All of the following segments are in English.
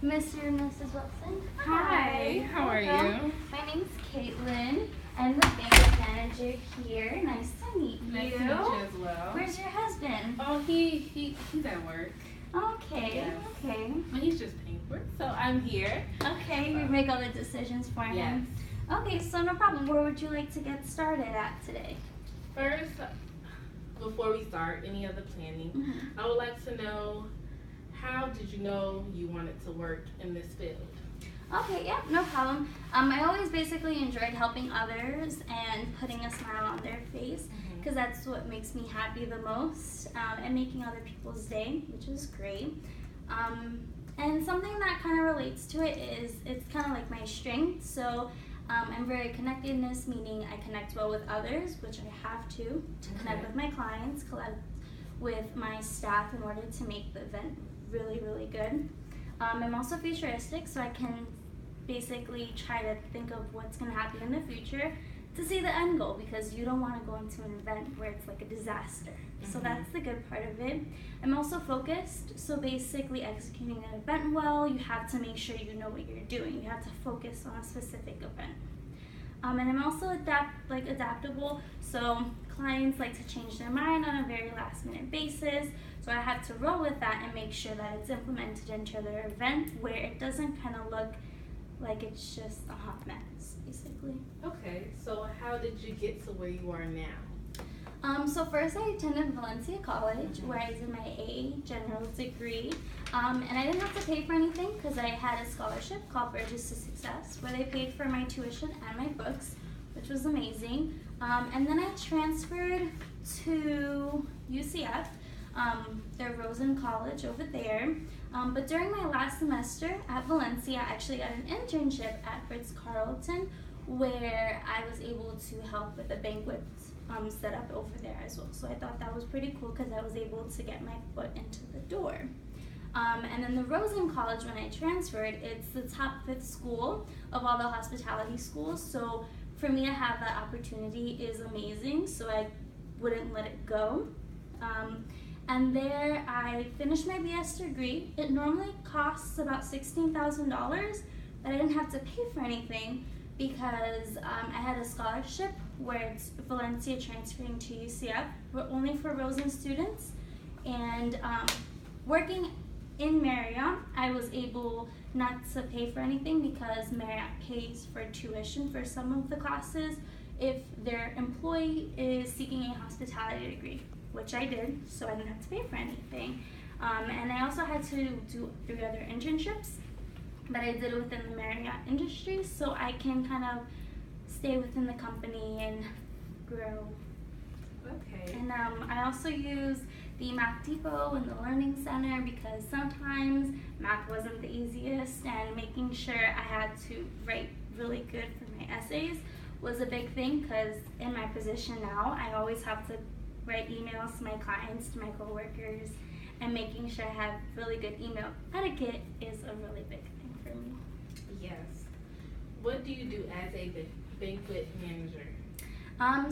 Mr. and Mrs. Wilson. Hi, how are you? My name's Katlyn. I'm the banquet manager here. Nice to meet you. Nice to meet you as well. Where's your husband? Oh, he's at work. Okay, Yes. okay. But he's just paying for it, so I'm here. Okay, you make all the decisions for him. Yes. Okay, so no problem. Where would you like to get started at today? First, before we start any of the planning, I would like to know, how did you know you wanted to work in this field? Okay, yeah, no problem. I always basically enjoyed helping others and putting a smile on their face because that's what makes me happy the most, and making other people's day, which is great. And something that kind of relates to it is it's kind of like my strength. So I'm very connectedness, meaning I connect well with others, which I have to connect with my clients, connect with my staff in order to make the event really, really good. I'm also futuristic, so I can basically try to think of what's going to happen in the future to see the end goal, because you don't want to go into an event where it's like a disaster. So that's the good part of it. I'm also focused, so basically executing an event well, you have to make sure you know what you're doing. You have to focus on a specific event. And I'm also adaptable, so clients like to change their mind on a very last minute basis, so I have to roll with that and make sure that it's implemented into their event where it doesn't kind of look like it's just a hot mess, basically. Okay, so how did you get to where you are now? So first I attended Valencia College where I did my AA general degree, and I didn't have to pay for anything because I had a scholarship called Bridges to Success where they paid for my tuition and my books, which was amazing. And then I transferred to UCF, their Rosen College over there. But during my last semester at Valencia, I actually got an internship at Ritz-Carlton where I was able to help with the banquet set up over there as well. So I thought that was pretty cool because I was able to get my foot into the door. And then the Rosen College, when I transferred, it's the top 5th school of all the hospitality schools. So for me to have that opportunity is amazing, so I wouldn't let it go. And there I finished my BS degree. It normally costs about $16,000, but I didn't have to pay for anything because I had a scholarship where it's Valencia transferring to UCF, but only for Rosen students. And working in Marriott, I was able not to pay for anything because Marriott pays for tuition for some of the classes if their employee is seeking a hospitality degree, which I did, so I didn't have to pay for anything. And I also had to do 3 other internships that I did within the Marriott industry, so I can kind of stay within the company and grow. Okay. And I also use the Math Depot and the Learning Center because sometimes math wasn't the easiest, and making sure I had to write really good for my essays was a big thing because in my position now, I always have to write emails to my clients, to my coworkers, and making sure I have really good email etiquette is a really big thing for me. Yes. What do you do as a banquet manager?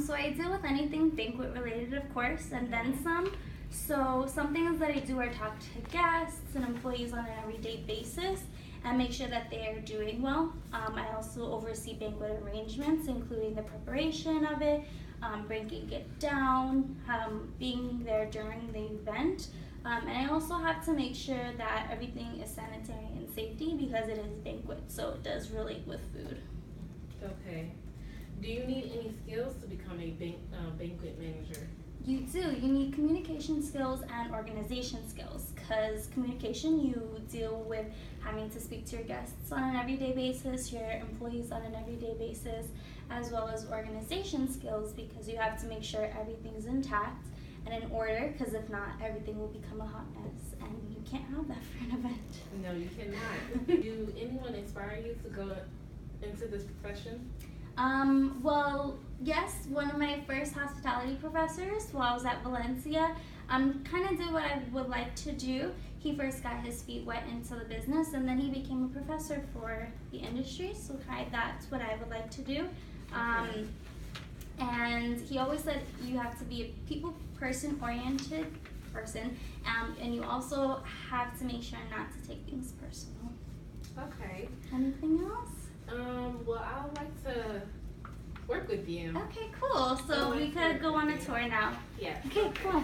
So I deal with anything banquet related, of course, and then some. So some things that I do are talk to guests and employees on an everyday basis and make sure that they are doing well. I also oversee banquet arrangements, including the preparation of it, breaking it down, being there during the event. And I also have to make sure that everything is sanitary and safety because it is banquet, so it does relate with food. Okay. Do you need any skills to become a banquet manager? You do. You need communication skills and organization skills because communication, you deal with having to speak to your guests on an everyday basis, your employees on an everyday basis, as well as organization skills because you have to make sure everything's intact and in order, because if not, everything will become a hot mess and you can't have that for an event. No, you cannot. Do anyone inspire you to go into this profession? Well, yes, one of my first hospitality professors while I was at Valencia kind of did what I would like to do. He first got his feet wet into the business and then he became a professor for the industry, so that's what I would like to do. And he always said you have to be a people oriented person, and you also have to make sure not to take things personal. Okay. Anything else? Well, I would like to work with you. Okay, cool. So we could go on a tour now. Yes. Okay, cool.